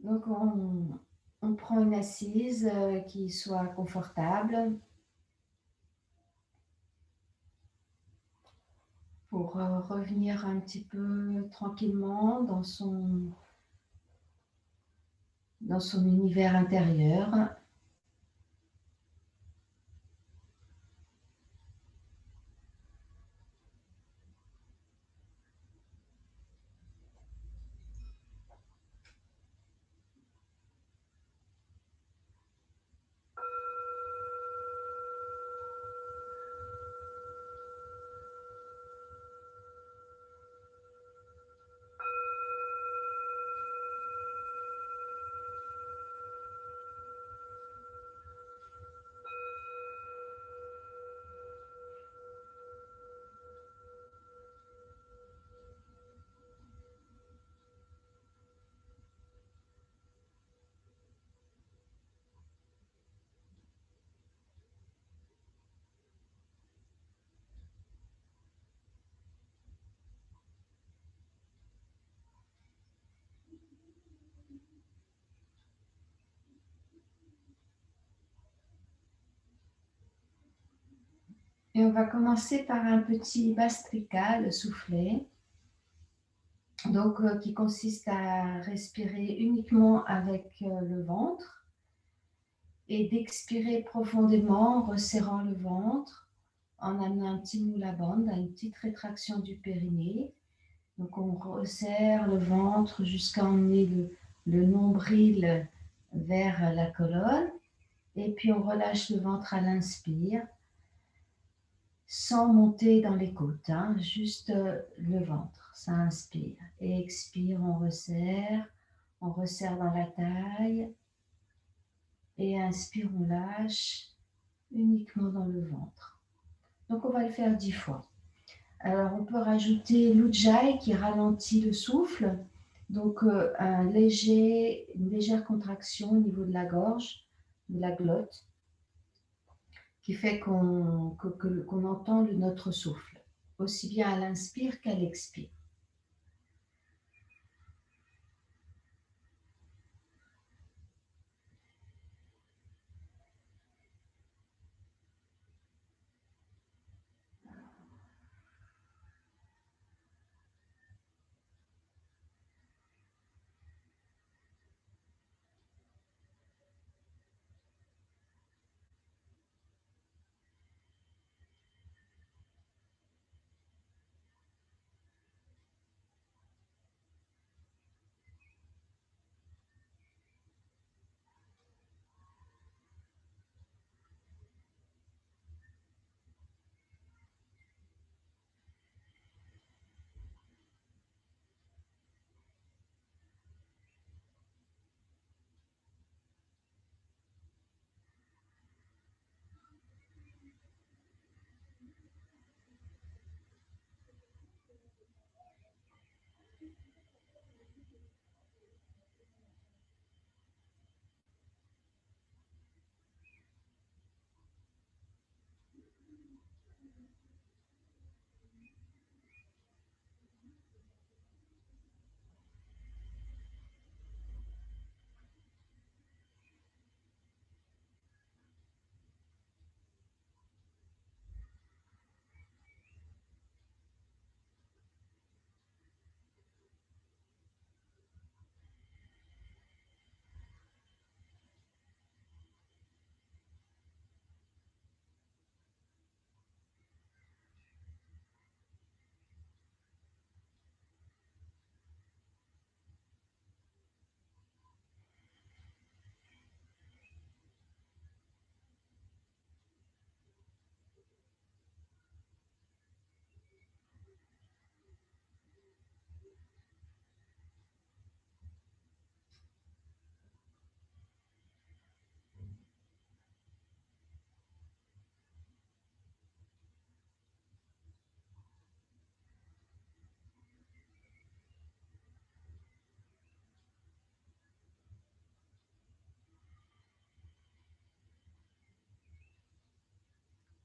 Donc, on prend une assise qui soit confortable pour revenir un petit peu tranquillement dans son univers intérieur. Et on va commencer par un petit Bastrika, le soufflet, donc qui consiste à respirer uniquement avec le ventre et d'expirer profondément en resserrant le ventre, en amenant un petit moule à bande, une petite rétraction du périnée. Donc on resserre le ventre jusqu'à emmener le nombril vers la colonne et puis on relâche le ventre à l'inspire sans monter dans les côtes, hein, juste le ventre, ça inspire. Et expire, on resserre dans la taille. Et inspire, on lâche uniquement dans le ventre. Donc on va le faire 10 fois. Alors on peut rajouter l'ujjayi qui ralentit le souffle. Donc une légère contraction au niveau de la gorge, de la glotte, qui fait qu'on entend notre souffle, aussi bien à l'inspire qu'à l'expire.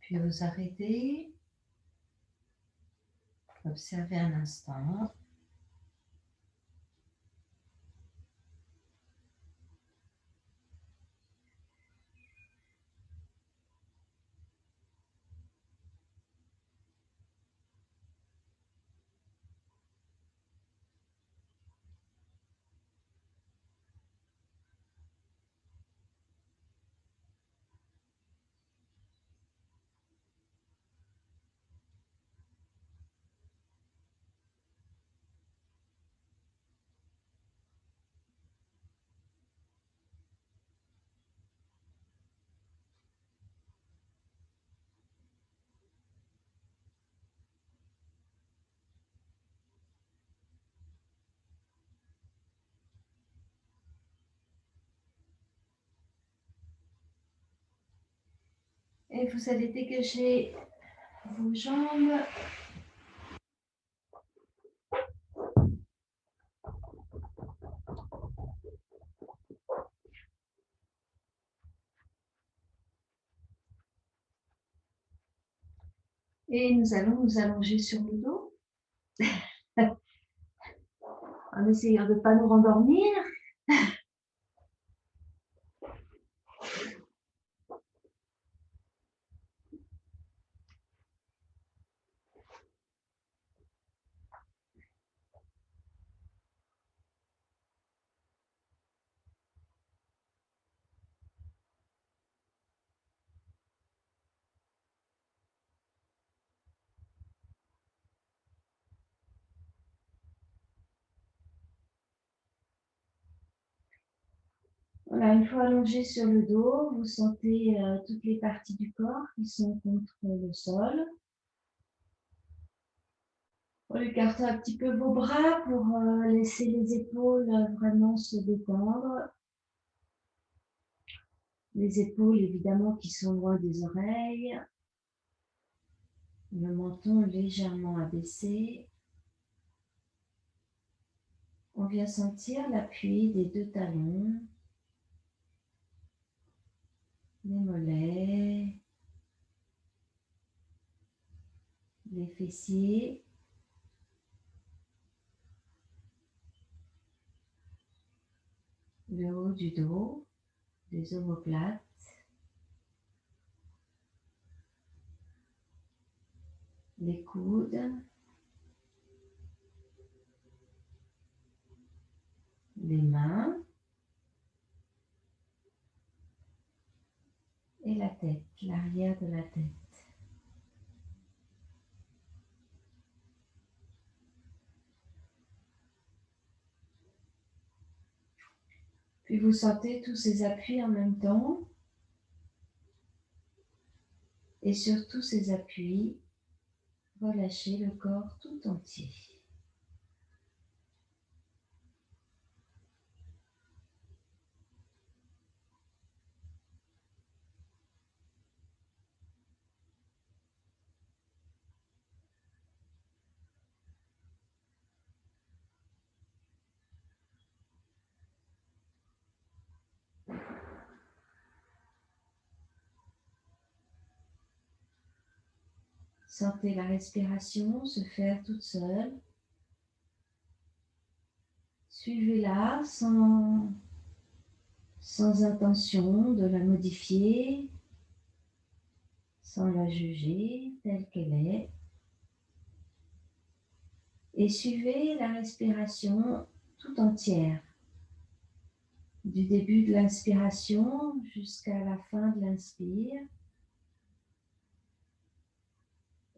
Puis vous arrêtez, observez un instant. Et vous allez dégager vos jambes. Et nous allons nous allonger sur le dos. En essayant de ne pas nous rendormir. Voilà, une fois allongé sur le dos, vous sentez toutes les parties du corps qui sont contre le sol. Vous écartez un petit peu vos bras pour laisser les épaules vraiment se détendre. Les épaules, évidemment, qui sont loin des oreilles. Le menton légèrement abaissé. On vient sentir l'appui des deux talons, les mollets, les fessiers. Le haut du dos, des omoplates. Les coudes. Les mains. Et la tête, l'arrière de la tête. Puis vous sentez tous ces appuis en même temps. Et sur tous ces appuis, relâchez le corps tout entier. Sentez la respiration se faire toute seule. Suivez-la sans intention de la modifier, sans la juger telle qu'elle est. Et suivez la respiration tout entière, du début de l'inspiration jusqu'à la fin de l'inspire.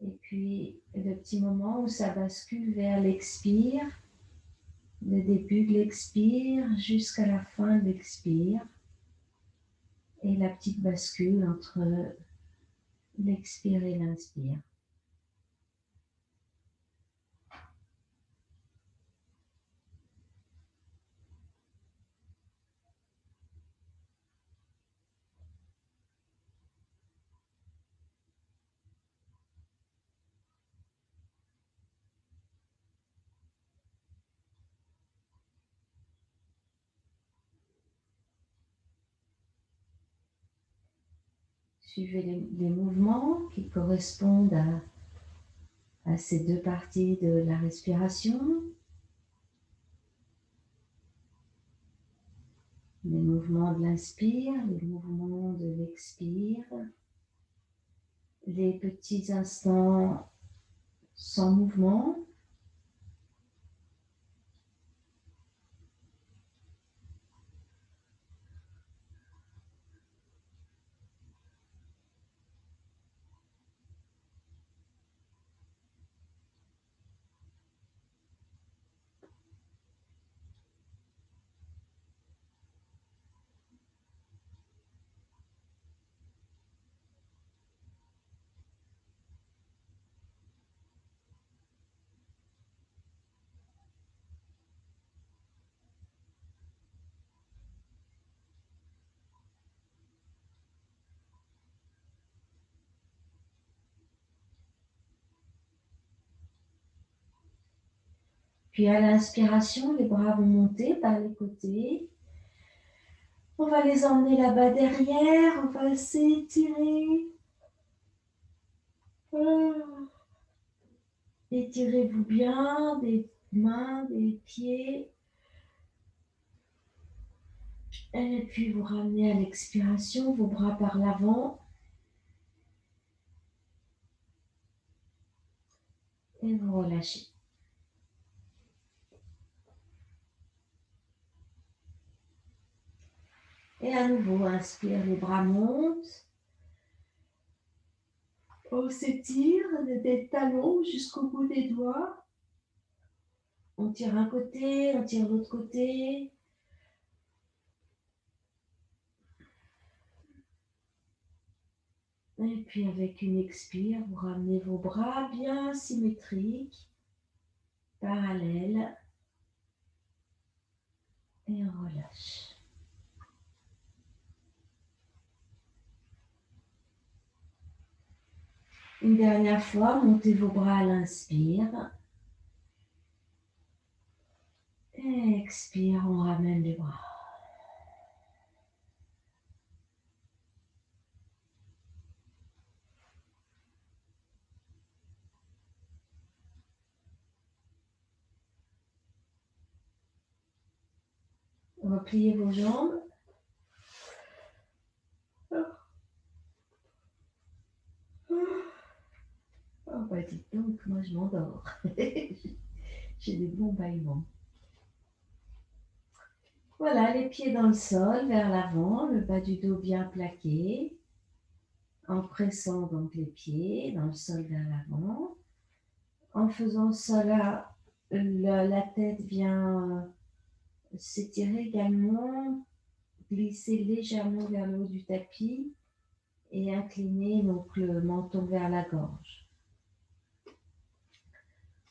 Et puis le petit moment où ça bascule vers l'expire, le début de l'expire jusqu'à la fin de l'expire. Et la petite bascule entre l'expire et l'inspire. Suivez les mouvements qui correspondent à ces deux parties de la respiration. Les mouvements de l'inspire, les mouvements de l'expire. Les petits instants sans mouvement. Puis à l'inspiration, les bras vont monter par les côtés. On va les emmener là-bas derrière, on va s'étirer. Étirez-vous bien, des mains, des pieds. Et puis vous ramenez à l'expiration, vos bras par l'avant. Et vous relâchez. Et à nouveau, inspire, les bras montent. On s'étire des talons jusqu'au bout des doigts. On tire un côté, on tire l'autre côté. Et puis avec une expire, vous ramenez vos bras bien symétriques, parallèles. Et on relâche. Une dernière fois, montez vos bras à l'inspire. Et expire, on ramène les bras. Repliez vos jambes. Oh bah dites donc, moi je m'endors. J'ai des bons bâillements. Voilà, les pieds dans le sol, vers l'avant, le bas du dos bien plaqué. En pressant donc les pieds dans le sol vers l'avant. En faisant cela, la tête vient s'étirer également, glisser légèrement vers le haut du tapis et incliner donc le menton vers la gorge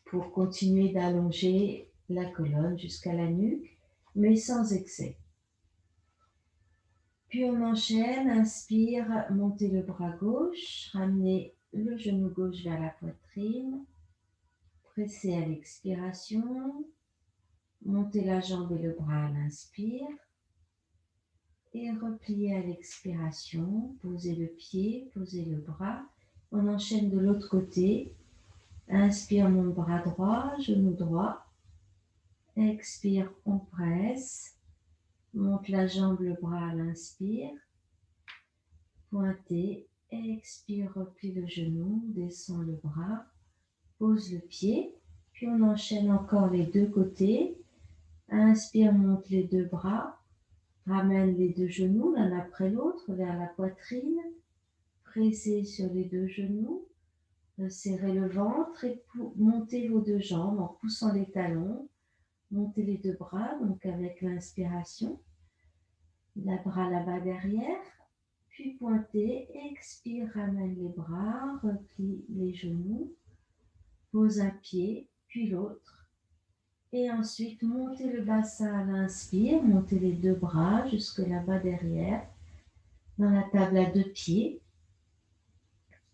pour continuer d'allonger la colonne jusqu'à la nuque, mais sans excès. Puis on enchaîne, inspire, montez le bras gauche, ramenez le genou gauche vers la poitrine, pressez à l'expiration, montez la jambe et le bras à l'inspire et repliez à l'expiration, posez le pied, posez le bras. On enchaîne de l'autre côté, inspire, mon bras droit, genou droit, expire, on presse, monte la jambe, le bras à l'inspire, pointez, expire, replie le genou, descend le bras, pose le pied, puis on enchaîne encore les deux côtés, inspire, monte les deux bras, ramène les deux genoux l'un après l'autre vers la poitrine, pressez sur les deux genoux, serrez le ventre et montez vos deux jambes en poussant les talons, montez les deux bras, donc avec l'inspiration, la bras là-bas derrière, puis pointez, expire, ramène les bras, replie les genoux, pose un pied, puis l'autre, et ensuite montez le bassin à l'inspire, montez les deux bras jusque là-bas derrière, dans la table à deux pieds.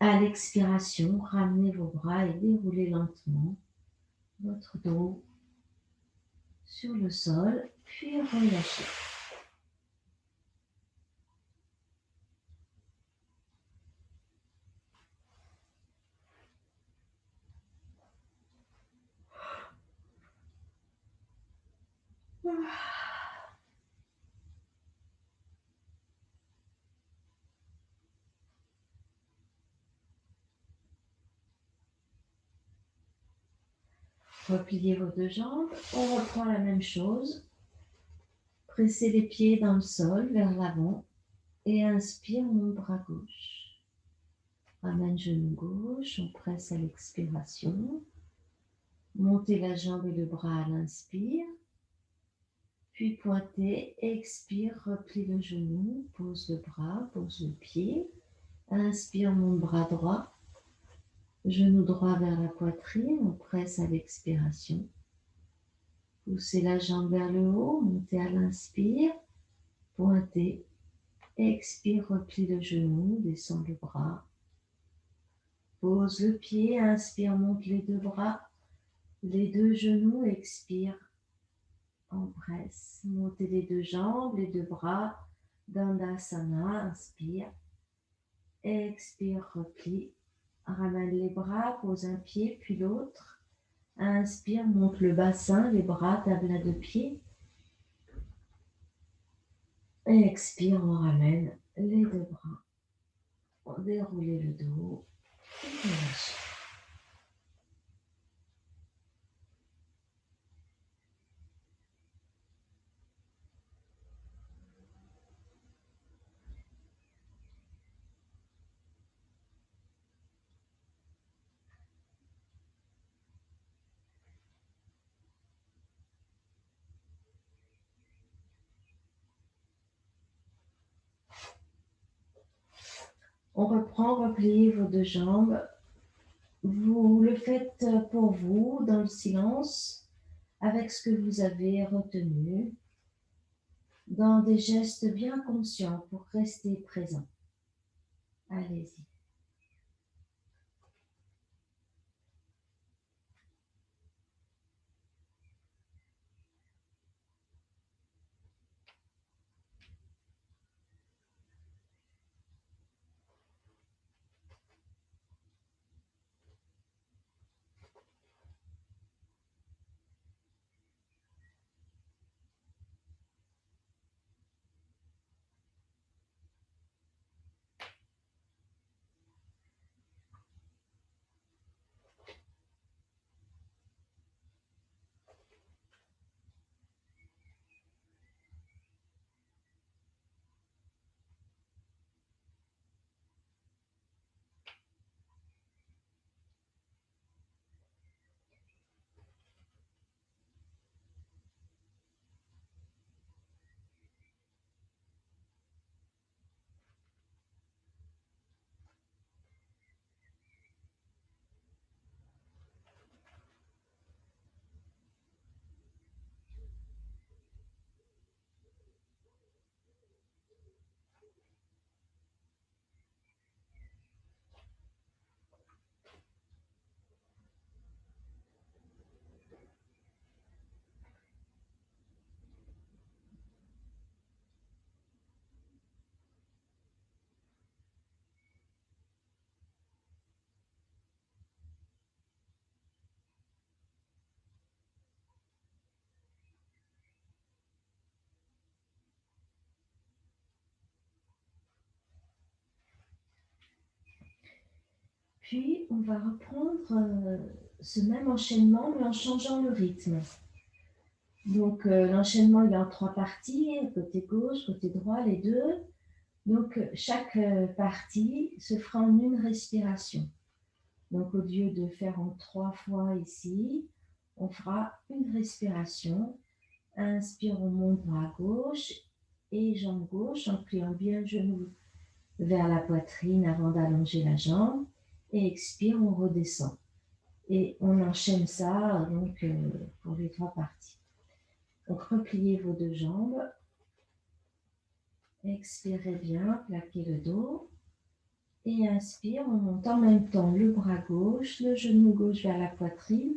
À l'expiration, ramenez vos bras et déroulez lentement votre dos sur le sol, puis relâchez. Repliez vos deux jambes, on reprend la même chose. Pressez les pieds dans le sol vers l'avant et inspire mon bras gauche. Ramène genou gauche, on presse à l'expiration. Montez la jambe et le bras à l'inspire. Puis pointez, expire, replie le genou, pose le bras, pose le pied. Inspire mon bras droit. Genou droit vers la poitrine, on presse à l'expiration. Poussez la jambe vers le haut, montez à l'inspire, pointez, expire, replie le genou, descend le bras. Pose le pied, inspire, monte les deux bras, Les deux genoux, expire, on presse. Montez les deux jambes, les deux bras, Dandasana, inspire. Expire, replie. Ramène les bras, pose un pied puis l'autre. Inspire, monte le bassin, les bras, table à deux pieds. Expire, on ramène les deux bras. On déroule le dos. Et relâche. On reprend, repliez vos deux jambes. Vous le faites pour vous, dans le silence, avec ce que vous avez retenu, dans des gestes bien conscients pour rester présent. Allez-y. Puis, on va reprendre ce même enchaînement, mais en changeant le rythme. Donc, l'enchaînement, il est en trois parties, côté gauche, côté droit, les deux. Donc, chaque partie se fera en une respiration. Donc, au lieu de faire en 3 fois ici, on fera une respiration. Inspire, on monte bras gauche et jambe gauche en pliant bien le genou vers la poitrine avant d'allonger la jambe. Et expire, on redescend. Et on enchaîne ça donc pour les 3 parties. Donc, repliez vos deux jambes. Expirez bien, plaquez le dos. Et inspire, on monte en même temps le bras gauche, le genou gauche vers la poitrine,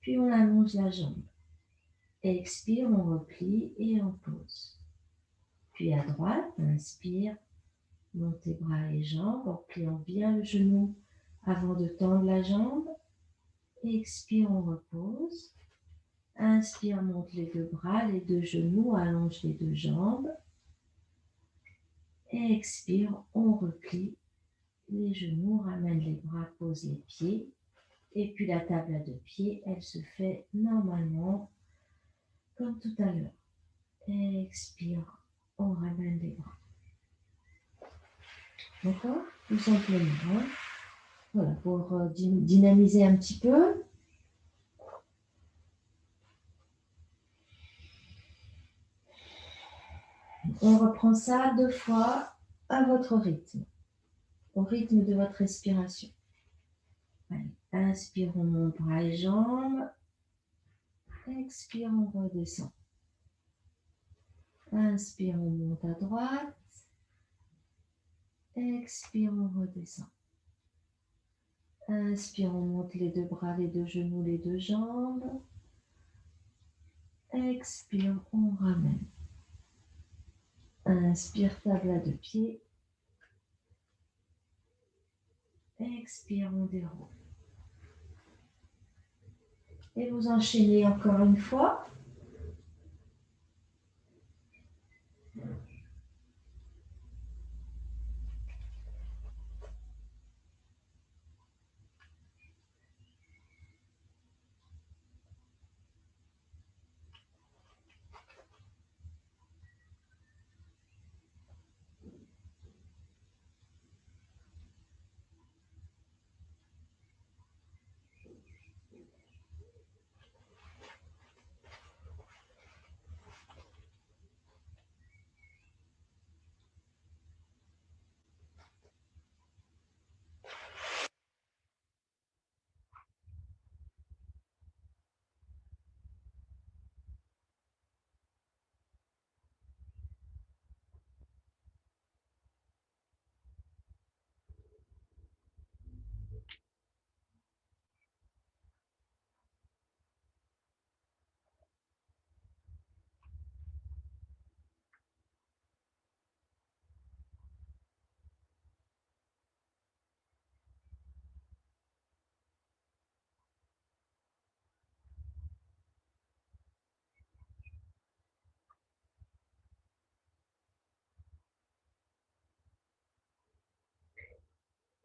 puis on allonge la jambe. Expire, on replie et on pose. Puis à droite, inspire, montez bras et jambes en pliant bien le genou avant de tendre la jambe. Expire, on repose. Inspire, monte les deux bras, les deux genoux, allonge les deux jambes. Expire, on replie les genoux, ramène les bras, pose les pieds. Et puis la table à deux pieds, elle se fait normalement comme tout à l'heure. Expire, on ramène les bras. D'accord? Tout simplement. Hein? Voilà, pour dynamiser un petit peu. On reprend ça 2 fois à votre rythme, au rythme de votre respiration. Allez, inspire, on monte bras et jambes. Expire, on redescend. Inspire, on monte à droite. Expire, on redescend. Inspire, on monte les deux bras, les deux genoux, les deux jambes. Expire, on ramène. Inspire, table à deux pieds. Expire, on déroule. Et vous enchaînez encore une fois.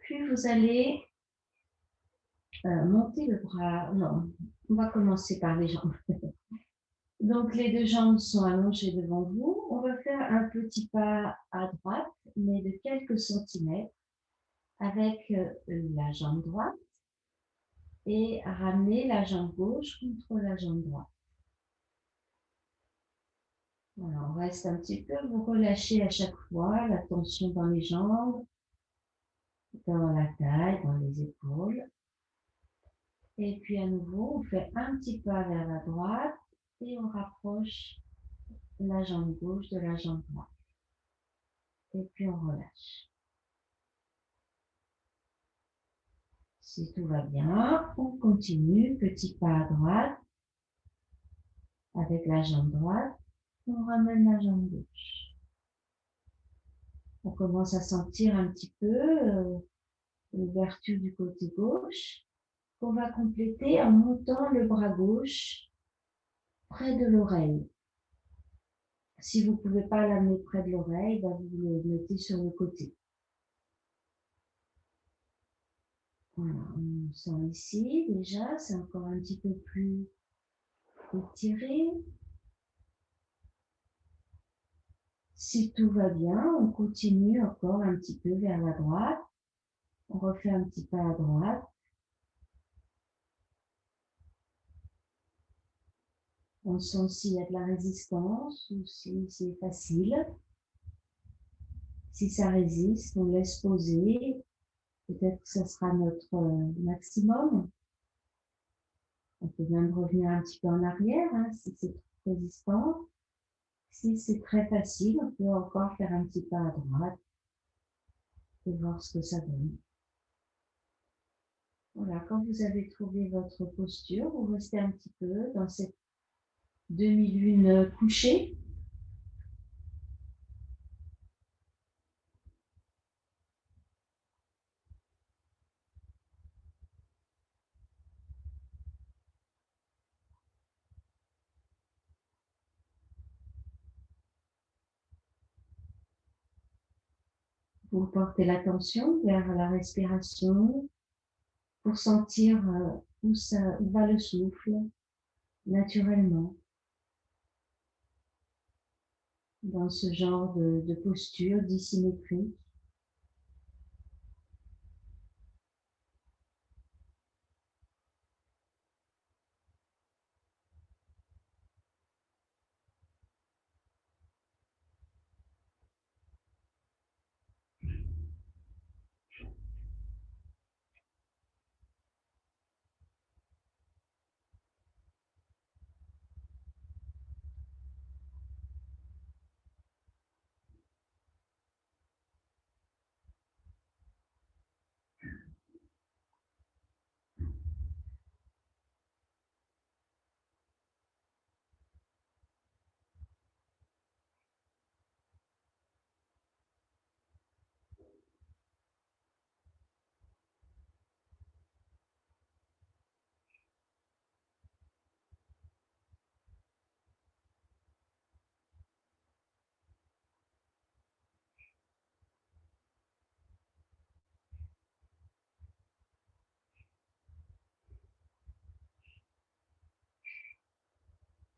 Puis vous allez monter le bras. Non, on va commencer par les jambes. Donc les deux jambes sont allongées devant vous. On va faire un petit pas à droite, mais de quelques centimètres, avec la jambe droite et ramener la jambe gauche contre la jambe droite. Voilà, on reste un petit peu, vous relâchez à chaque fois la tension dans les jambes, dans la taille, dans les épaules. Et puis à nouveau, on fait un petit pas vers la droite et on rapproche la jambe gauche de la jambe droite. Et puis on relâche. Si tout va bien, on continue, petit pas à droite avec la jambe droite, on ramène la jambe gauche. On commence à sentir un petit peu l'ouverture du côté gauche, qu'on va compléter en montant le bras gauche près de l'oreille. Si vous ne pouvez pas l'amener près de l'oreille, vous le mettez sur le côté. Voilà, on sent ici déjà, c'est encore un petit peu plus étiré. Si tout va bien, on continue encore un petit peu vers la droite. On refait un petit pas à droite. On sent s'il y a de la résistance ou si c'est facile. Si ça résiste, on laisse poser. Peut-être que ça sera notre maximum. On peut même revenir un petit peu en arrière si c'est trop résistant. Si c'est très facile, on peut encore faire un petit pas à droite et voir ce que ça donne. Voilà, quand vous avez trouvé votre posture, vous restez un petit peu dans cette demi-lune couchée. Vous portez l'attention vers la respiration pour sentir où va le souffle naturellement dans ce genre de posture dissymétrique.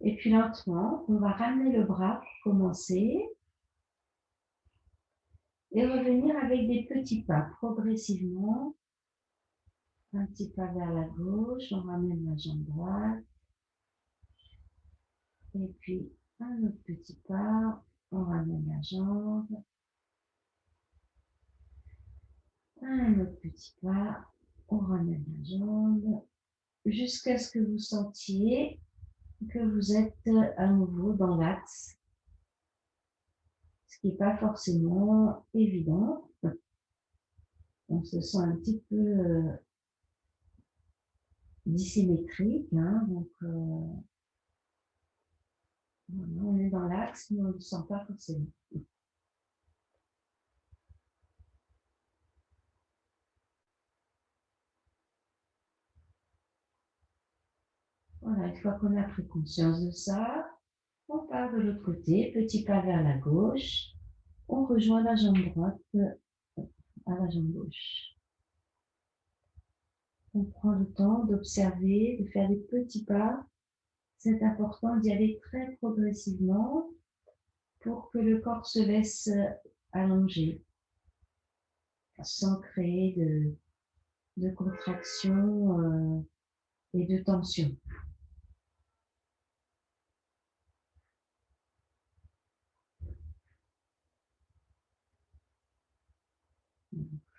Et puis lentement, on va ramener le bras pour commencer et revenir avec des petits pas progressivement. Un petit pas vers la gauche, on ramène la jambe droite. Et puis un autre petit pas, on ramène la jambe. Un autre petit pas, on ramène la jambe. Jusqu'à ce que vous sentiez que vous êtes à nouveau dans l'axe, ce qui n'est pas forcément évident. On se sent un petit peu dissymétrique, hein, donc voilà, on est dans l'axe, mais on ne le sent pas forcément. Voilà, une fois qu'on a pris conscience de ça, on part de l'autre côté, petit pas vers la gauche, on rejoint la jambe droite à la jambe gauche. On prend le temps d'observer, de faire des petits pas. C'est important d'y aller très progressivement pour que le corps se laisse allonger sans créer de contraction et de tension.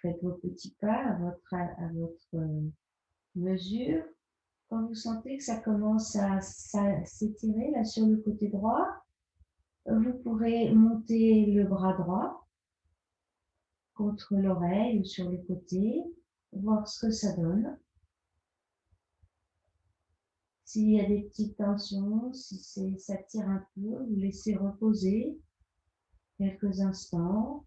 Faites vos petits pas à votre mesure. Quand vous sentez que ça commence à s'étirer là sur le côté droit, vous pourrez monter le bras droit contre l'oreille ou sur le côté, voir ce que ça donne. S'il y a des petites tensions, si ça tire un peu, vous laissez reposer quelques instants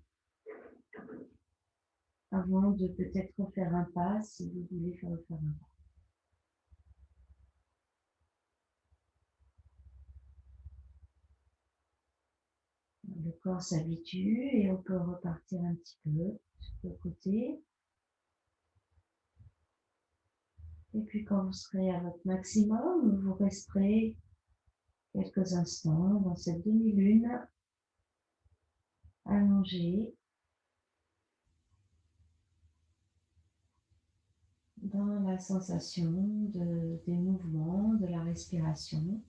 avant de peut-être refaire un pas si vous voulez refaire un pas. Le corps s'habitue et on peut repartir un petit peu sur le côté. Et puis quand vous serez à votre maximum, vous resterez quelques instants dans cette demi-lune, allongée, dans la sensation des mouvements, de la respiration,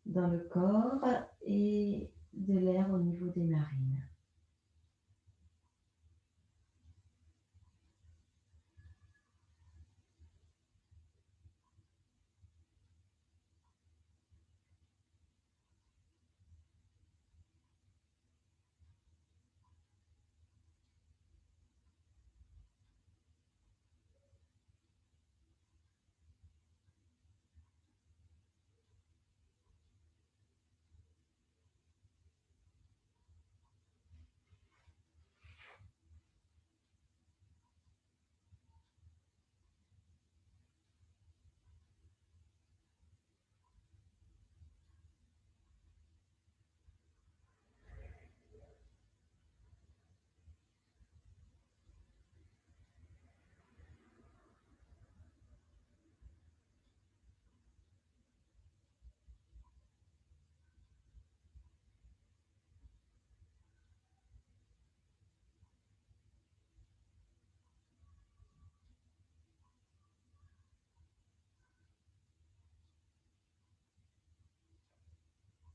dans le corps et de l'air au niveau des narines.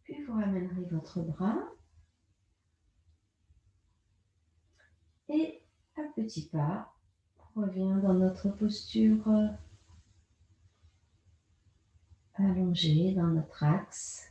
Puis vous ramènerez votre bras et à petits pas, on revient dans notre posture allongée dans notre axe.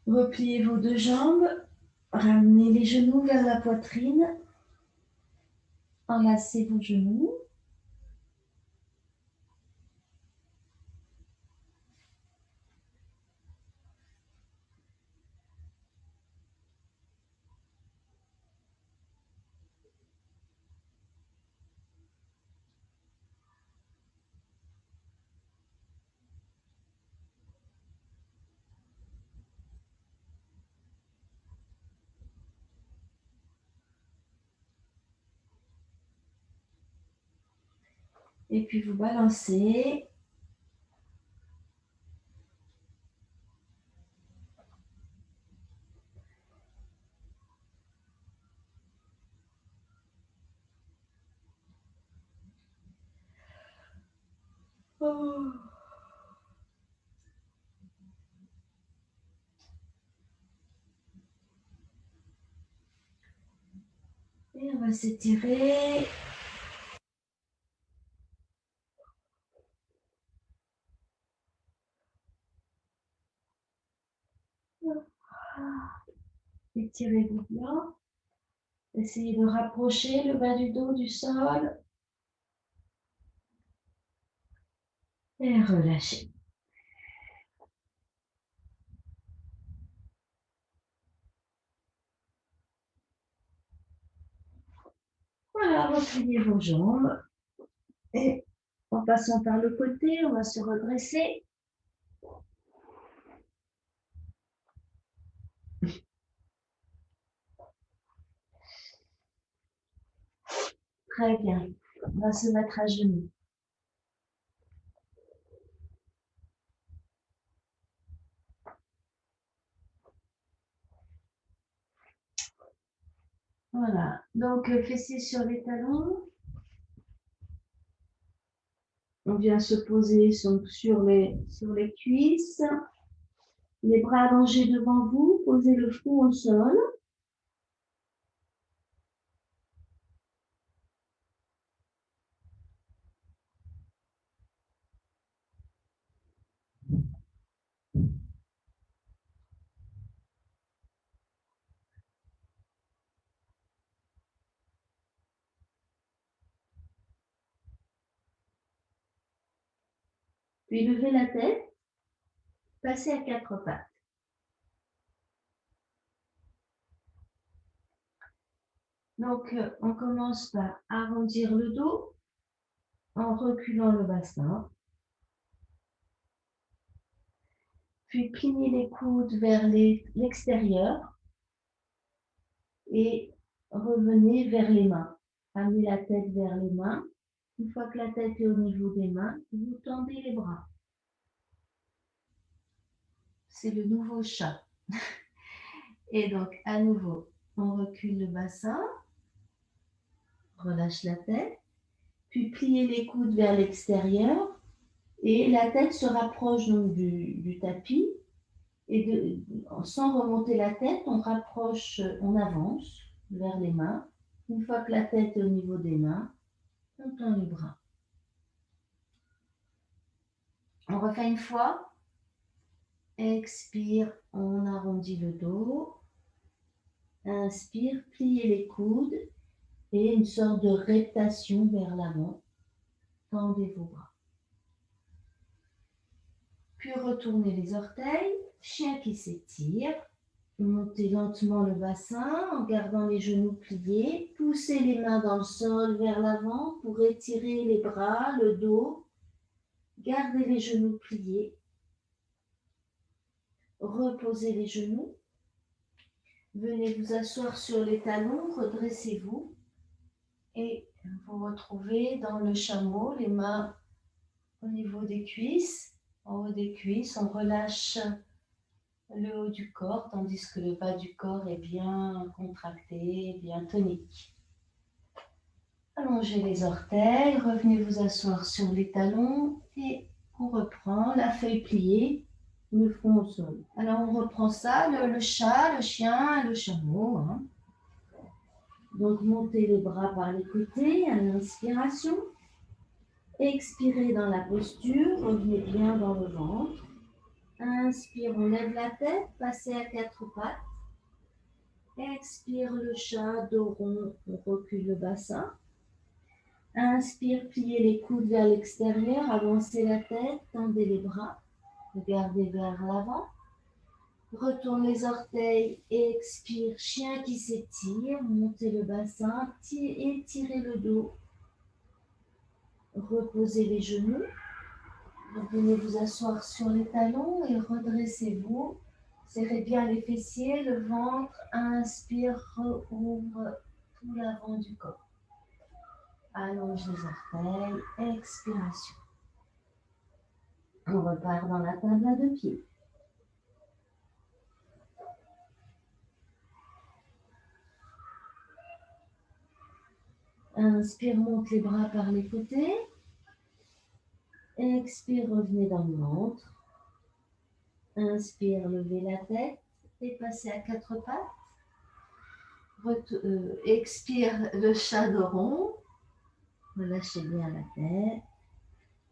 Repliez vos deux jambes, ramenez les genoux vers la poitrine, enlacez vos genoux. Et puis vous balancez. Oh. Et on va s'étirer. Étirez-vous bien. Essayez de rapprocher le bas du dos du sol. Et relâchez. Voilà, repliez vos jambes. Et en passant par le côté, on va se redresser. Très bien. On va se mettre à genoux. Voilà. Donc, fessiers sur les talons. On vient se poser sur les cuisses. Les bras allongés devant vous. Posez le front au sol. Puis levez la tête. Passez à quatre pattes. Donc, on commence par arrondir le dos en reculant le bassin. Puis pliez les coudes vers l'extérieur et revenez vers les mains. Amenez la tête vers les mains. Une fois que la tête est au niveau des mains, vous tendez les bras. C'est le nouveau chat. Et donc, à nouveau, on recule le bassin, relâche la tête, puis pliez les coudes vers l'extérieur et la tête se rapproche donc du tapis. Et sans remonter la tête, on rapproche, on avance vers les mains. Une fois que la tête est au niveau des mains, on tend les bras. On refait une fois. Expire, on arrondit le dos. Inspire, pliez les coudes et une sorte de reptation vers l'avant. Tendez vos bras. Puis retournez les orteils, chien qui s'étire. Montez lentement le bassin en gardant les genoux pliés. Poussez les mains dans le sol vers l'avant pour étirer les bras, le dos. Gardez les genoux pliés. Reposez les genoux. Venez vous asseoir sur les talons, redressez-vous et vous retrouvez dans le chameau, les mains au niveau des cuisses. En haut des cuisses, on relâche le haut du corps, tandis que le bas du corps est bien contracté, bien tonique. Allongez les orteils, revenez vous asseoir sur les talons et on reprend la feuille pliée, le front au sol. Alors on reprend ça, le chat, le chien, le chameau. Hein. Donc montez les bras par les côtés à l'inspiration. Expirez dans la posture, revenez bien dans le ventre. Inspire, on lève la tête, passez à quatre pattes. Expire le chat, dos rond, on recule le bassin. Inspire, pliez les coudes vers l'extérieur, avancez la tête, tendez les bras, regardez vers l'avant. Retourne les orteils, expire, chien qui s'étire, montez le bassin, étirez le dos. Reposez les genoux. Venez vous asseoir sur les talons et redressez-vous. Serrez bien les fessiers, le ventre. Inspire, rouvre tout l'avant du corps. Allonge les orteils, expiration. On repart dans la table à deux pieds. Inspire, monte les bras par les côtés. Expire, revenez dans le ventre. Inspire, levez la tête et passez à quatre pattes. Expire, le chat de rond. Relâchez bien la tête.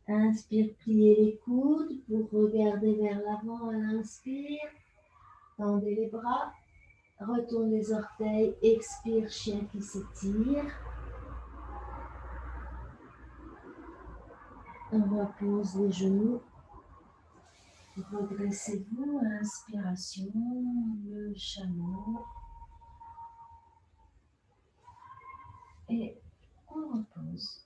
Inspire, pliez les coudes pour regarder vers l'avant à l'inspire. Tendez les bras. Retourne les orteils. Expire, chien qui s'étire. On repose les genoux. Redressez-vous. Inspiration, le chameau. Et on repose.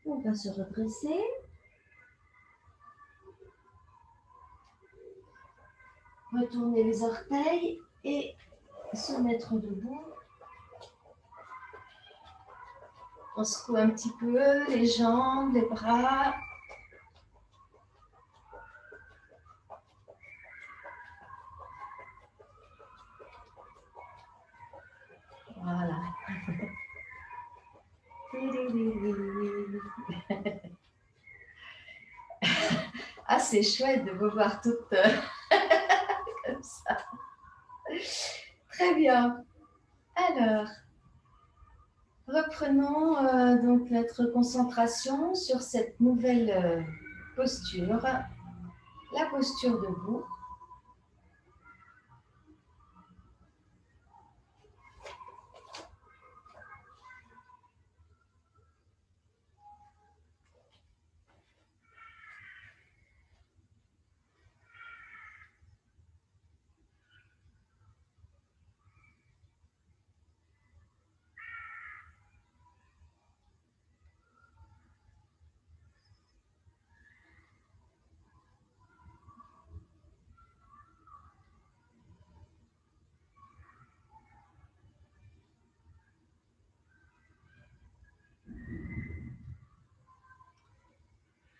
On va se redresser. Retourner les orteils et se mettre debout. On secoue un petit peu les jambes, les bras. Voilà. Ah, c'est chouette de vous voir toutes comme ça. Très bien. Alors, reprenons donc notre concentration sur cette nouvelle posture, la posture debout.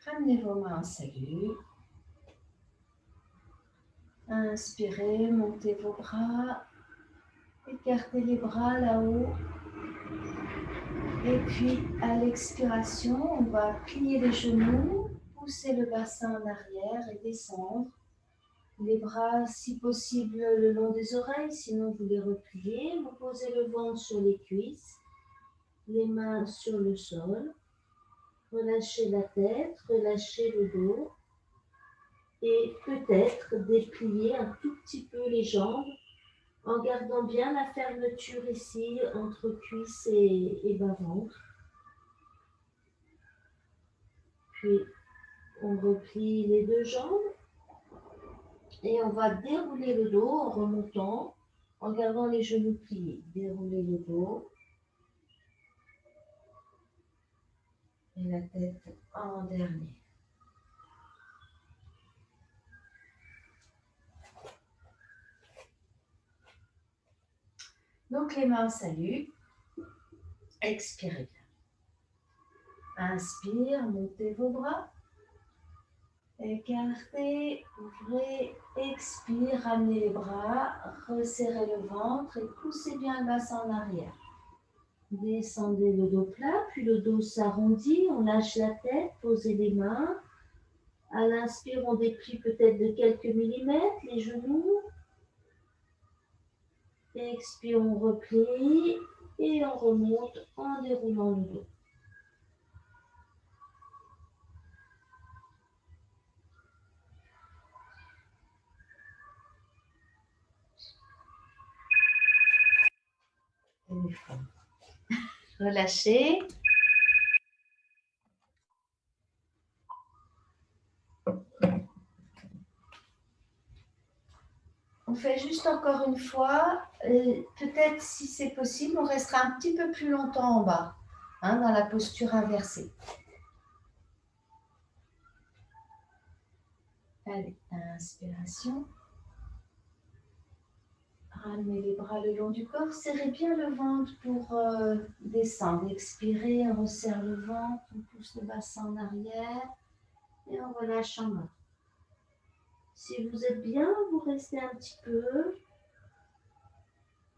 Ramenez vos mains en salut. Inspirez, montez vos bras. Écartez les bras là-haut. Et puis, à l'expiration, on va plier les genoux, pousser le bassin en arrière et descendre. Les bras, si possible, le long des oreilles, sinon vous les repliez. Vous posez le ventre sur les cuisses, les mains sur le sol. Relâchez la tête, relâchez le dos. Et peut-être déplier un tout petit peu les jambes en gardant bien la fermeture ici entre cuisses et bas-ventre. Puis on replie les deux jambes et on va dérouler le dos en remontant, en gardant les genoux pliés. Dérouler le dos et la tête en dernier. Donc les mains saluent. Expirez bien. Inspire, montez vos bras. Écartez, ouvrez, expire, ramenez les bras, resserrez le ventre et poussez bien le bassin en arrière. Descendez le dos plat, puis le dos s'arrondit, on lâche la tête, posez les mains. À l'inspire, on déplie peut-être de quelques millimètres les genoux. Expire, on replie et on remonte en déroulant le dos. Relâchez. On fait juste encore une fois. Peut-être si c'est possible, on restera un petit peu plus longtemps en bas, dans la posture inversée. Allez, inspiration. Ramenez les bras le long du corps. Serrez bien le ventre pour descendre. Expirez, on resserre le ventre, on pousse le bassin en arrière et on relâche en bas. Si vous êtes bien, vous restez un petit peu.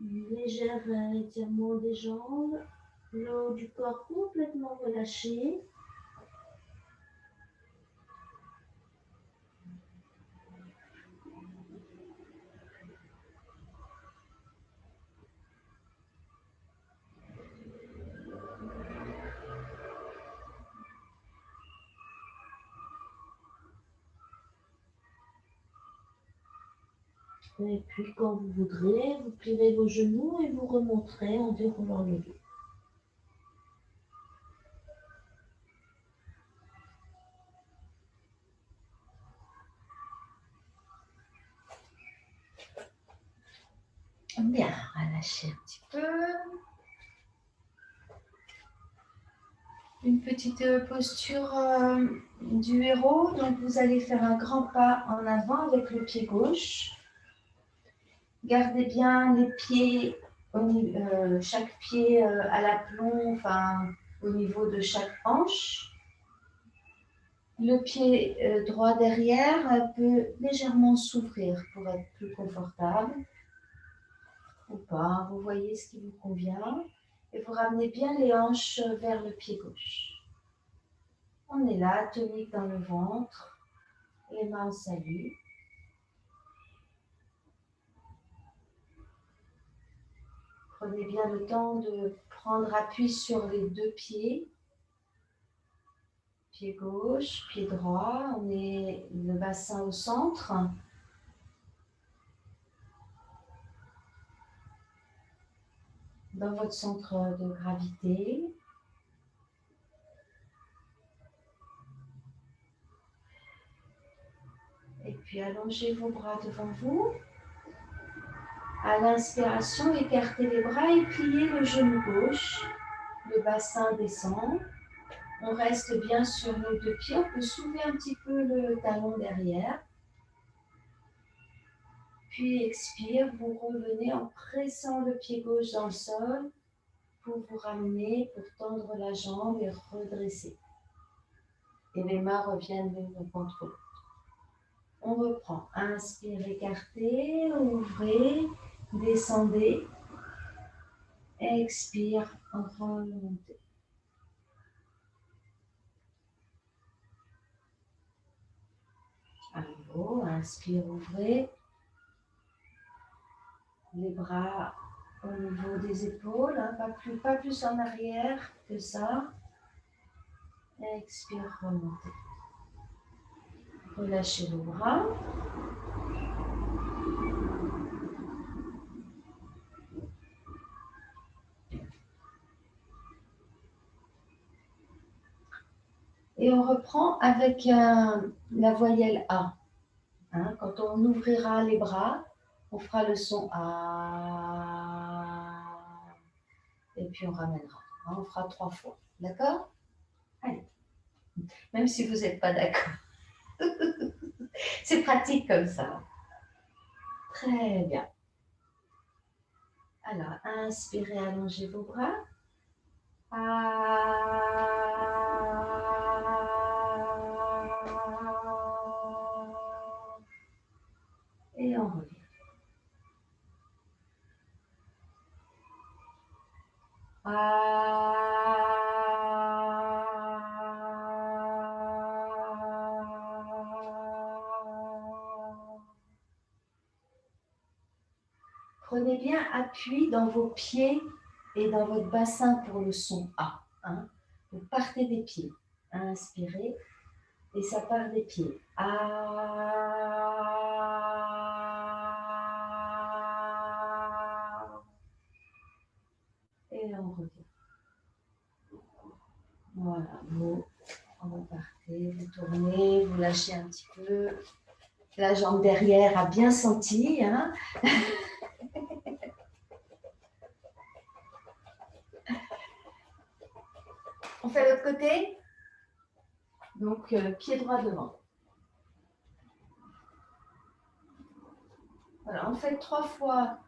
Léger étirement des jambes. Le haut du corps complètement relâché. Et puis quand vous voudrez, vous plierez vos genoux et vous remonterez en déroulant le dos. Bien, relâchez un petit peu. Une petite posture du héros. Donc vous allez faire un grand pas en avant avec le pied gauche. Gardez bien les pieds, chaque pied à l'aplomb, au niveau de chaque hanche. Le pied droit derrière peut légèrement s'ouvrir pour être plus confortable. Ou pas, vous voyez ce qui vous convient. Et vous ramenez bien les hanches vers le pied gauche. On est là, tonique dans le ventre, les mains en salut. Prenez bien le temps de prendre appui sur les deux pieds. Pied gauche, pied droit, on met le bassin au centre. Dans votre centre de gravité. Et puis allongez vos bras devant vous. À l'inspiration, écartez les bras et pliez le genou gauche. Le bassin descend. On reste bien sur nos deux pieds. On peut soulever un petit peu le talon derrière. Puis expire, vous revenez en pressant le pied gauche dans le sol pour vous ramener, pour tendre la jambe et redresser. Et les mains reviennent l'une contre l'autre. On reprend. Inspire, écartez, ouvrez, descendez. Expire, remontez. À nouveau, inspire, ouvrez. Les bras au niveau des épaules, hein, pas plus en arrière que ça. Expire, remontez. Relâchez vos bras. Et on reprend avec la voyelle A. Hein, quand on ouvrira les bras, on fera le son A. Et puis on ramènera. Hein, on fera 3 fois. D'accord? Allez. Même si vous n'êtes pas d'accord. C'est pratique comme ça. Très bien. Alors, inspirez, allongez vos bras. Et on revient. Prenez bien appui dans vos pieds et dans votre bassin pour le son A. Hein. Vous partez des pieds. Inspirez et ça part des pieds. Et on revient. Voilà, vous repartez, vous tournez, vous lâchez un petit peu. La jambe derrière a bien senti. Hein. On fait l'autre côté. Donc, pied droit devant. Voilà, on fait 3 fois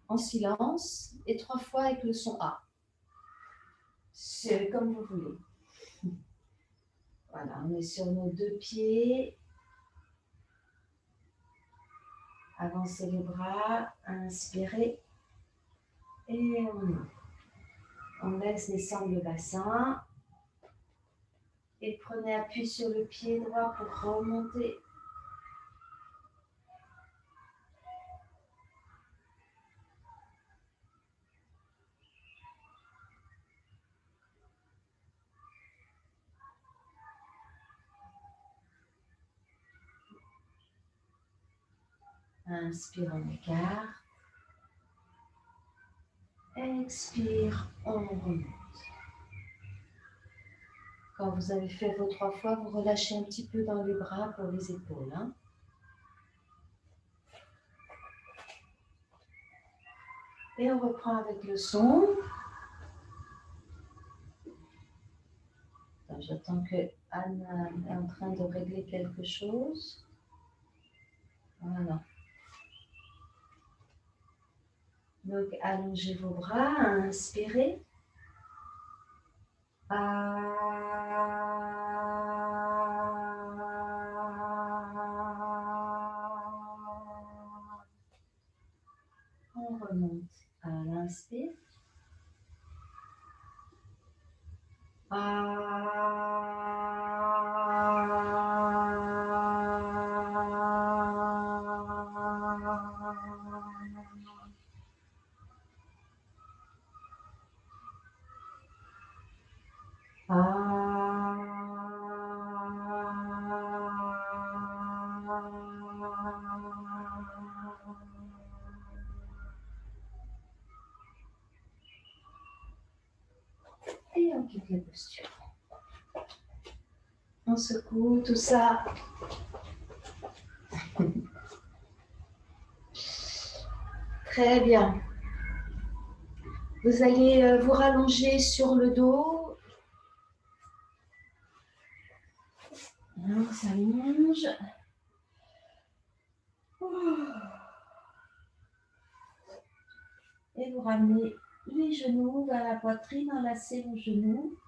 en silence et 3 fois avec le son A. C'est comme vous voulez. Voilà, on est sur nos 2 pieds. Avancez les bras, inspirez et on laisse descendre le bassin. Et prenez appui sur le pied droit pour remonter. Inspire, on écarte. Expire, on remonte. Quand vous avez fait vos 3 fois, vous relâchez un petit peu dans les bras pour les épaules. Hein. Et on reprend avec le son. J'attends que Anne est en train de régler quelque chose. Voilà. Donc, allongez vos bras, inspirez. On remonte à l'inspire. Et on quitte la posture. On secoue tout ça. Très bien. Vous allez vous rallonger sur le dos. On s'allonge. Et vous ramenez les genoux vers la poitrine, enlacez vos genoux.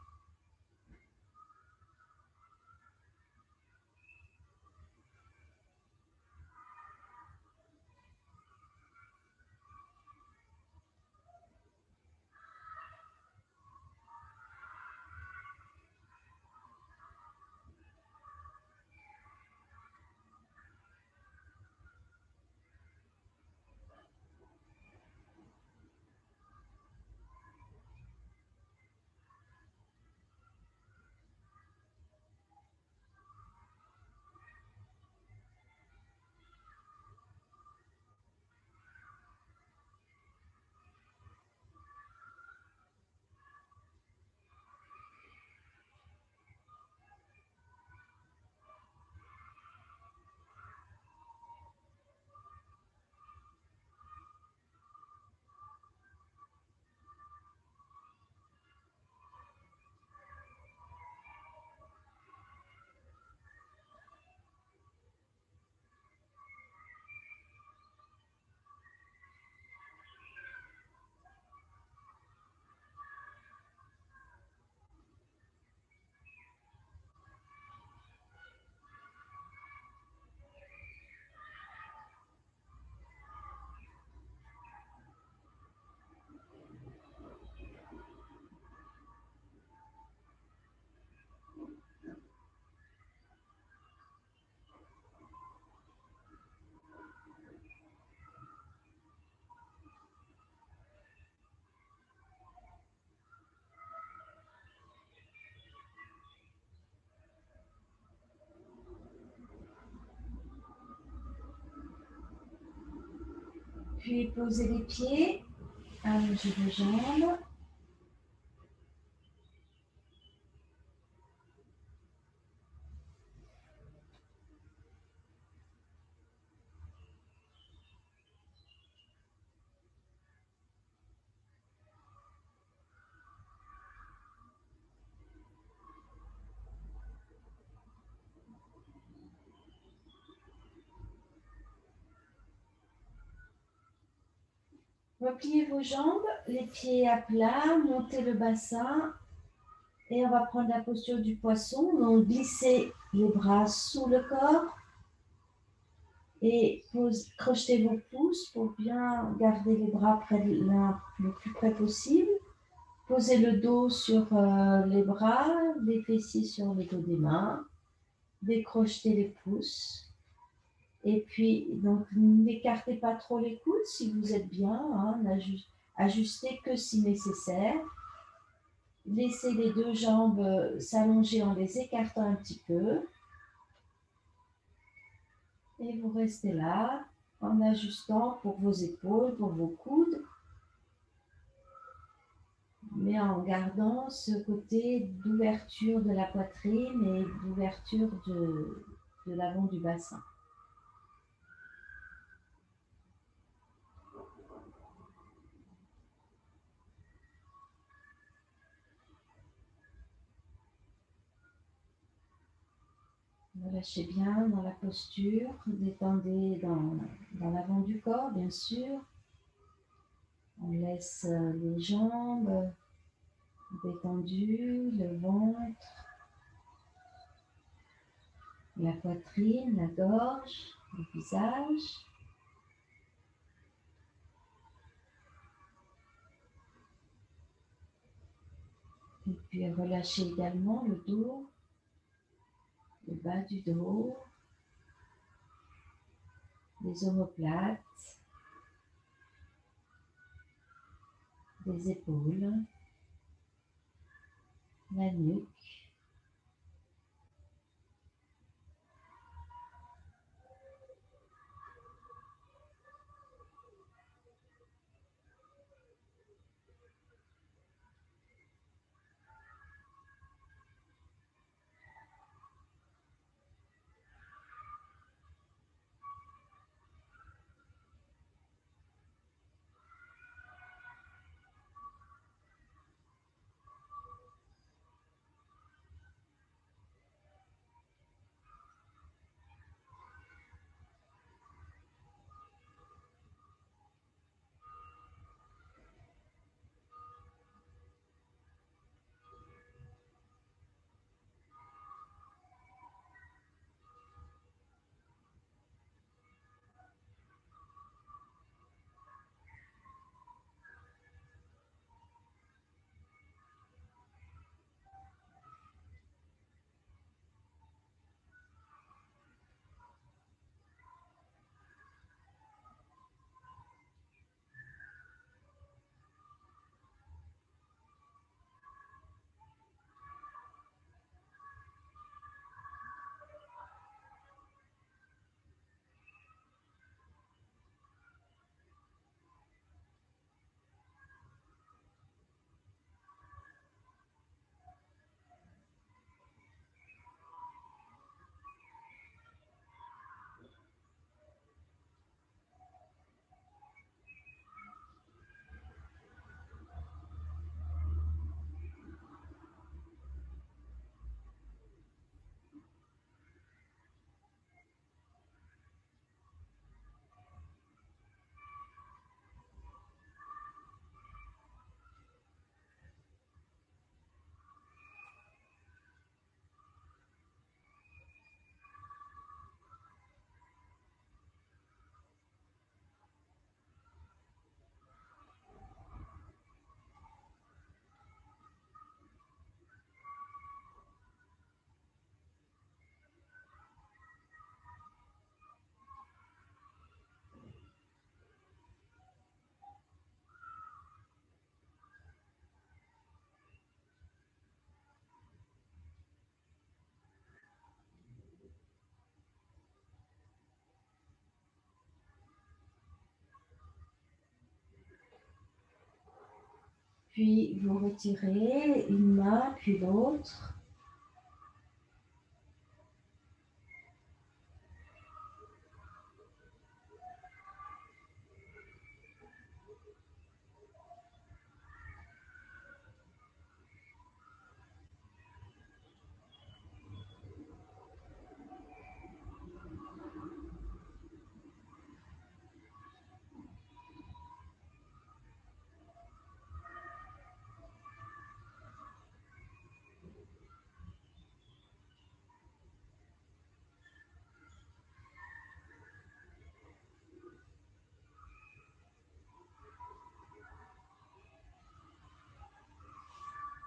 puis posez les pieds, allongez vos jambes. Repliez vos jambes, les pieds à plat, montez le bassin et on va prendre la posture du poisson. Donc glissez les bras sous le corps et crochetez vos pouces pour bien garder les bras près de l'un le plus près possible. Posez le dos sur les bras, les fessiers sur le dos des mains, décrochetez les pouces. Et puis, donc, n'écartez pas trop les coudes si vous êtes bien, hein, ajustez que si nécessaire. Laissez les deux jambes s'allonger en les écartant un petit peu. Et vous restez là en ajustant pour vos épaules, pour vos coudes, mais en gardant ce côté d'ouverture de la poitrine et d'ouverture de l'avant du bassin. Relâchez bien dans la posture, détendez dans l'avant du corps, bien sûr. On laisse les jambes détendues, le ventre, la poitrine, la gorge, le visage. Et puis relâchez également le dos, le bas du dos, les omoplates, les épaules, la nuque. Puis vous retirez une main, puis l'autre.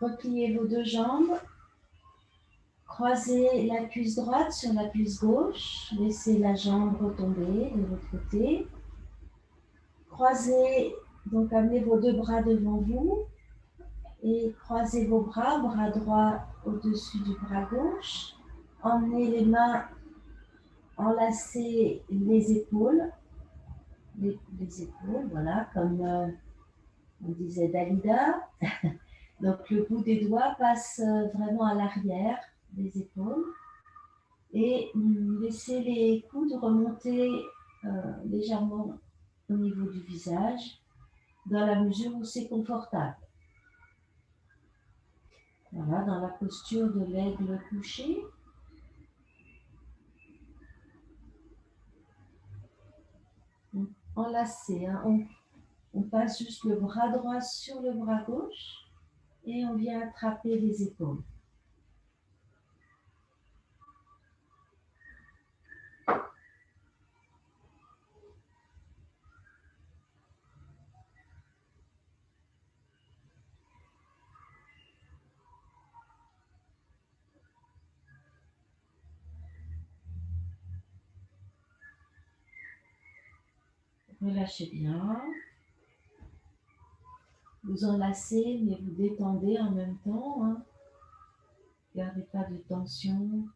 Repliez vos deux jambes. Croisez la cuisse droite sur la cuisse gauche. Laissez la jambe retomber de l'autre côté. Croisez, donc amenez vos deux bras devant vous et croisez vos bras, bras droit au-dessus du bras gauche. Emmenez les mains, enlacez les épaules, les épaules, voilà, comme on disait Dalida. Donc le bout des doigts passe vraiment à l'arrière des épaules et laissez les coudes remonter légèrement au niveau du visage dans la mesure où c'est confortable. Voilà, dans la posture de l'aigle couché. Enlacé, hein. On passe juste le bras droit sur le bras gauche et on vient attraper les épaules. Relâchez bien. Vous enlacez, mais vous détendez en même temps. Hein. Gardez pas de tension.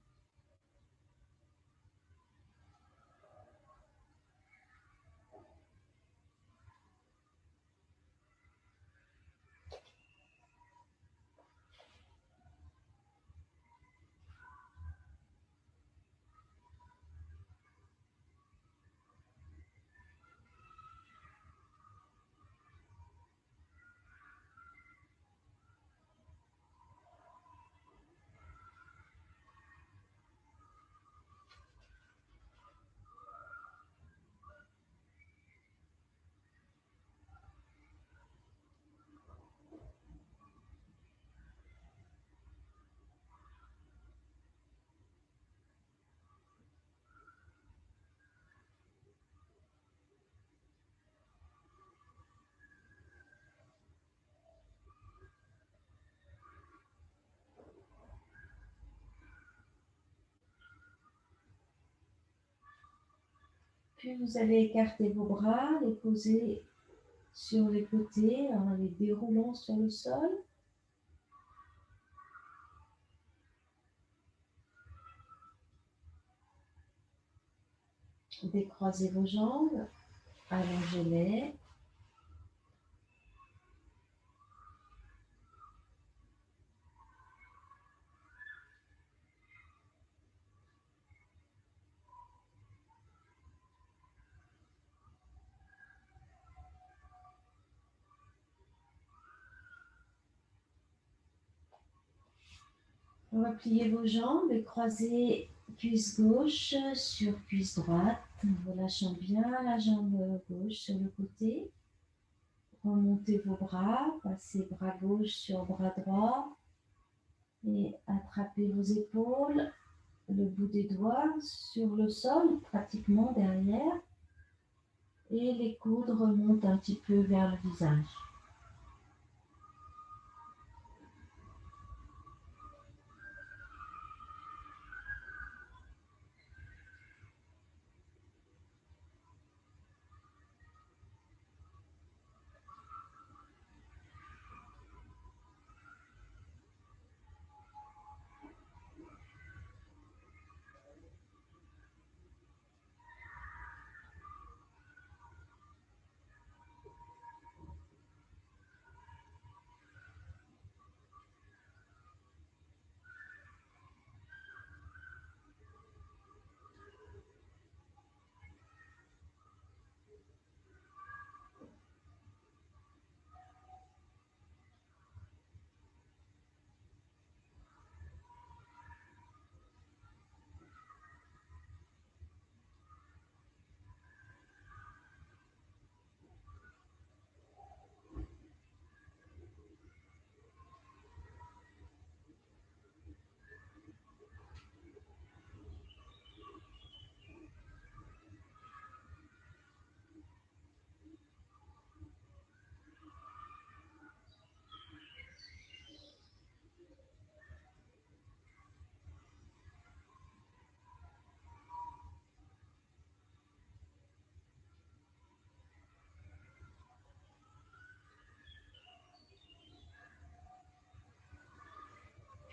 Puis vous allez écarter vos bras, les poser sur les côtés en les déroulant sur le sol. Décroisez vos jambes, allongez-les. Repliez vos jambes et croisez cuisse gauche sur cuisse droite, en relâchant bien la jambe gauche sur le côté. Remontez vos bras, passez bras gauche sur bras droit et attrapez vos épaules, le bout des doigts sur le sol, pratiquement derrière. Et les coudes remontent un petit peu vers le visage.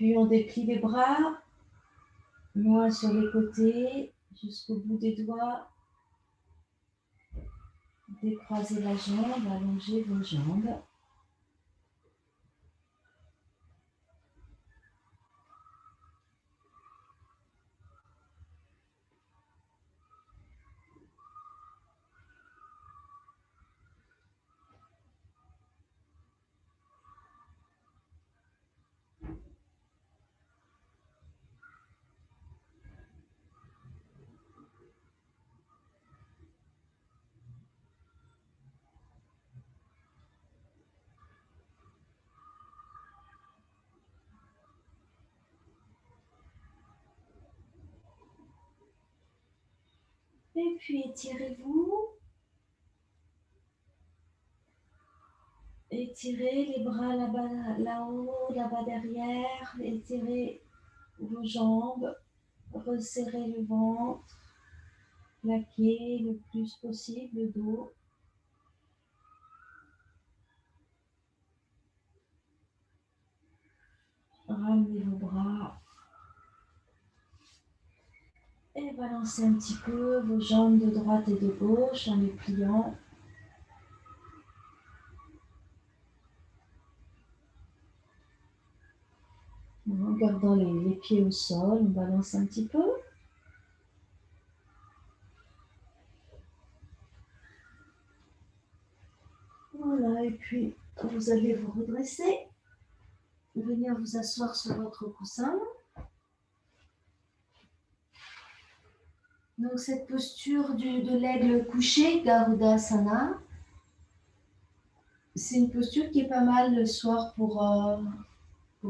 Puis on déplie les bras, loin sur les côtés, jusqu'au bout des doigts. Décroisez la jambe, allongez vos jambes. Et puis étirez-vous. Étirez les bras là-bas, là-haut, là-bas derrière. Étirez vos jambes. Resserrez le ventre. Plaquez le plus possible le dos. Ramenez vos bras. Et balancez un petit peu vos jambes de droite et de gauche en les pliant. En gardant les pieds au sol, on balance un petit peu. Voilà, et puis vous allez vous redresser. Venir vous asseoir sur votre coussin. Donc cette posture de l'aigle couché, Garudasana, c'est une posture qui est pas mal le soir pour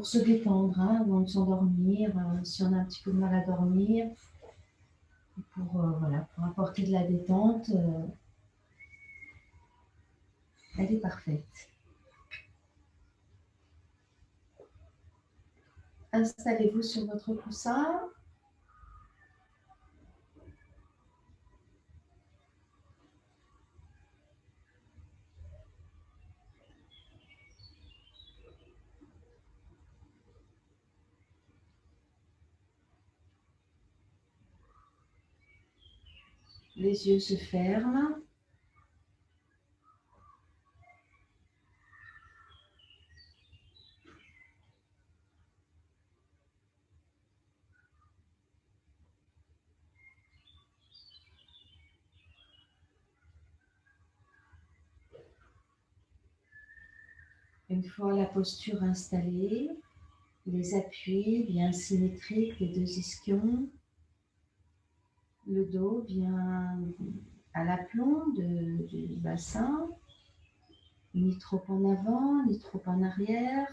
se détendre, hein, avant de s'endormir, si on a un petit peu de mal à dormir, voilà, pour apporter de la détente, elle est parfaite. Installez-vous sur votre coussin. Les yeux se ferment. Une fois la posture installée, les appuis bien symétriques des deux ischions, le dos bien à l'aplomb du bassin, ni trop en avant, ni trop en arrière,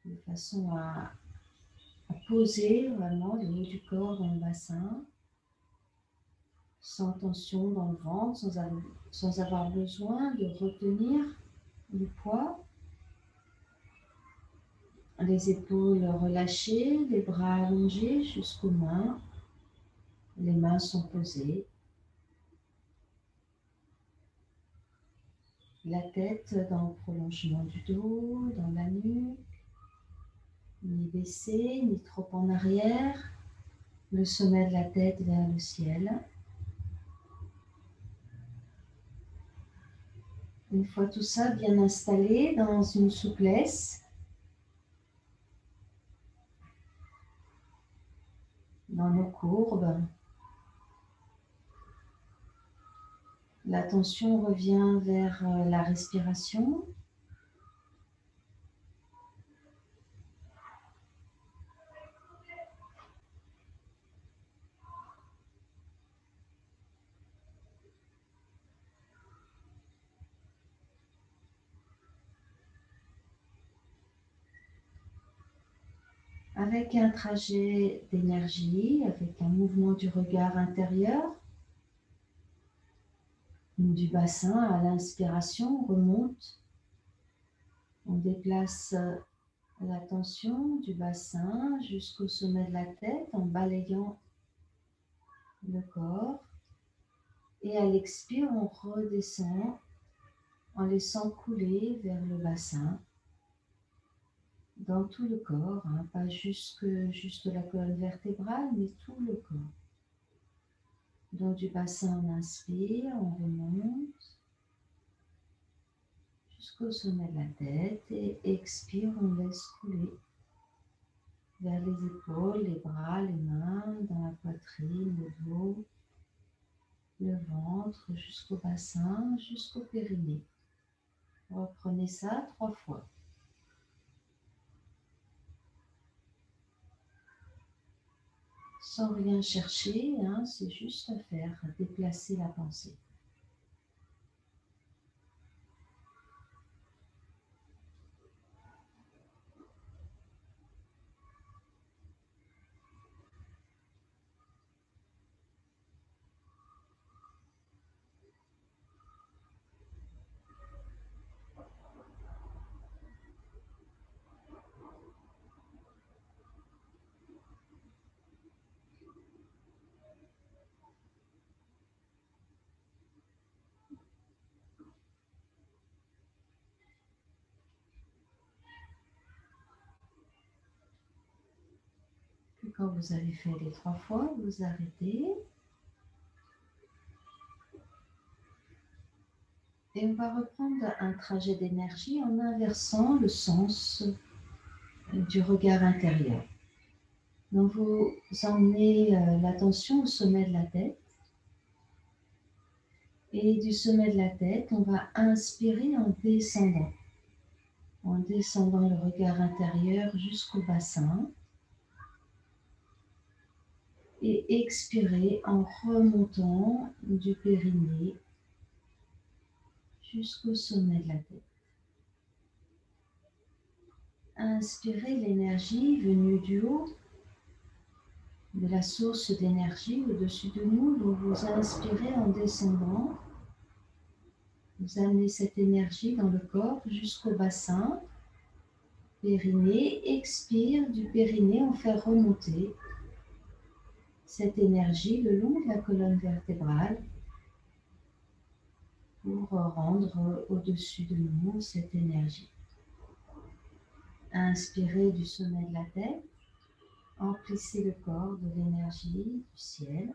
de façon à poser vraiment le haut du corps dans le bassin, sans tension dans le ventre, sans avoir besoin de retenir le poids. Les épaules relâchées, les bras allongés jusqu'aux mains. Les mains sont posées. La tête dans le prolongement du dos, dans la nuque. Ni baissée, ni trop en arrière. Le sommet de la tête vers le ciel. Une fois tout ça bien installé dans une souplesse, dans nos courbes, l'attention revient vers la respiration. Avec un trajet d'énergie, avec un mouvement du regard intérieur, du bassin à l'inspiration, on remonte, on déplace l'attention du bassin jusqu'au sommet de la tête en balayant le corps. Et à l'expire, on redescend en laissant couler vers le bassin. dans tout le corps, hein, pas juste la colonne vertébrale, mais tout le corps. Donc du bassin, on inspire, on remonte jusqu'au sommet de la tête et expire, on laisse couler vers les épaules, les bras, les mains, dans la poitrine, le dos, le ventre, jusqu'au bassin, jusqu'au périnée. Reprenez ça 3 fois. Sans rien chercher, hein, c'est juste à faire, à déplacer la pensée. Puis quand vous avez fait les 3 fois, vous arrêtez. Et on va reprendre un trajet d'énergie en inversant le sens du regard intérieur. Donc vous emmenez l'attention au sommet de la tête. Et du sommet de la tête, on va inspirer en descendant. En descendant le regard intérieur jusqu'au bassin. Et expirer en remontant du périnée jusqu'au sommet de la tête. Inspirez l'énergie venue du haut, de la source d'énergie au-dessus de nous. Donc vous inspirez en descendant. Vous amenez cette énergie dans le corps jusqu'au bassin, périnée. Expire du périnée, on fait remonter cette énergie le long de la colonne vertébrale pour rendre au-dessus de nous cette énergie. Inspirez du sommet de la tête, emplissez le corps de l'énergie du ciel.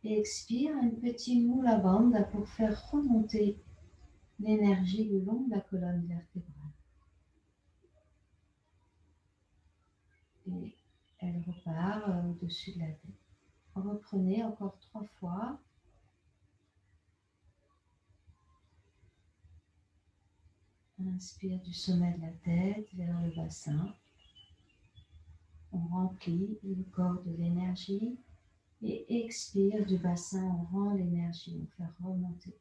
Et expire un petit moula bandha pour faire remonter l'énergie le long de la colonne vertébrale. Et elle repart au-dessus de la tête. Reprenez encore 3 fois. Inspire du sommet de la tête vers le bassin. On remplit le corps de l'énergie. Et expire du bassin, on rend l'énergie, on fait remonter.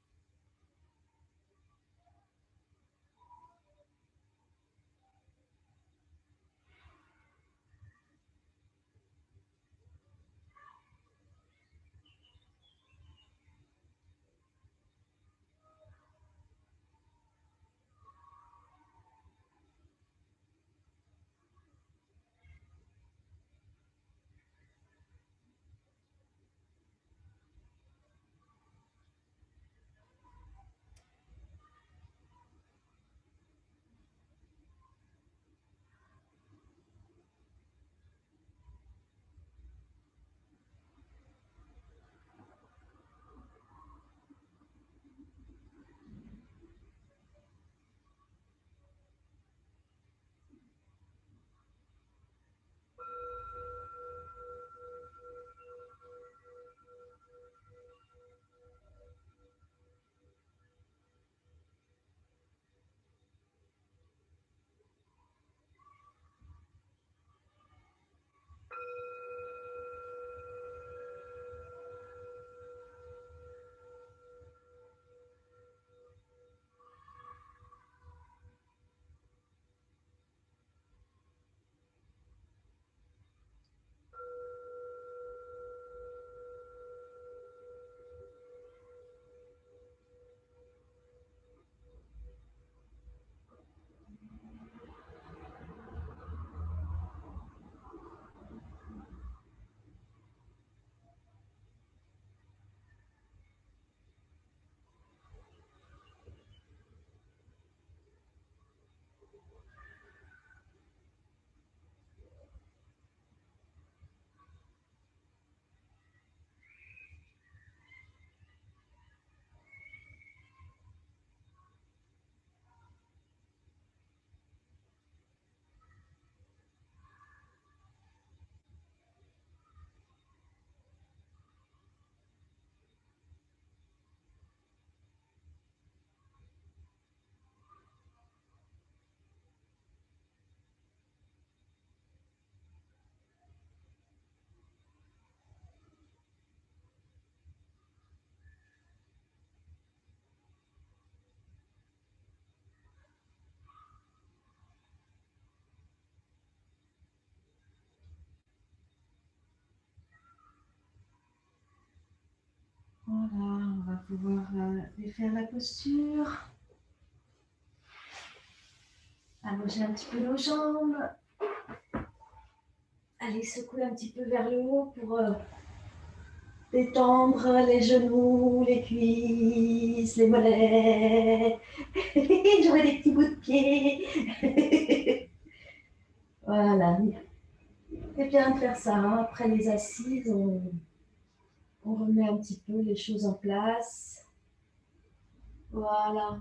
va pouvoir défaire la posture. Allonger un petit peu nos jambes. Allez secouer un petit peu vers le haut pour détendre les genoux, les cuisses, les mollets. J'aurai des petits bouts de pied. Voilà. C'est bien de faire ça. Hein. Après les assises, on remet un petit peu les choses en place. Voilà.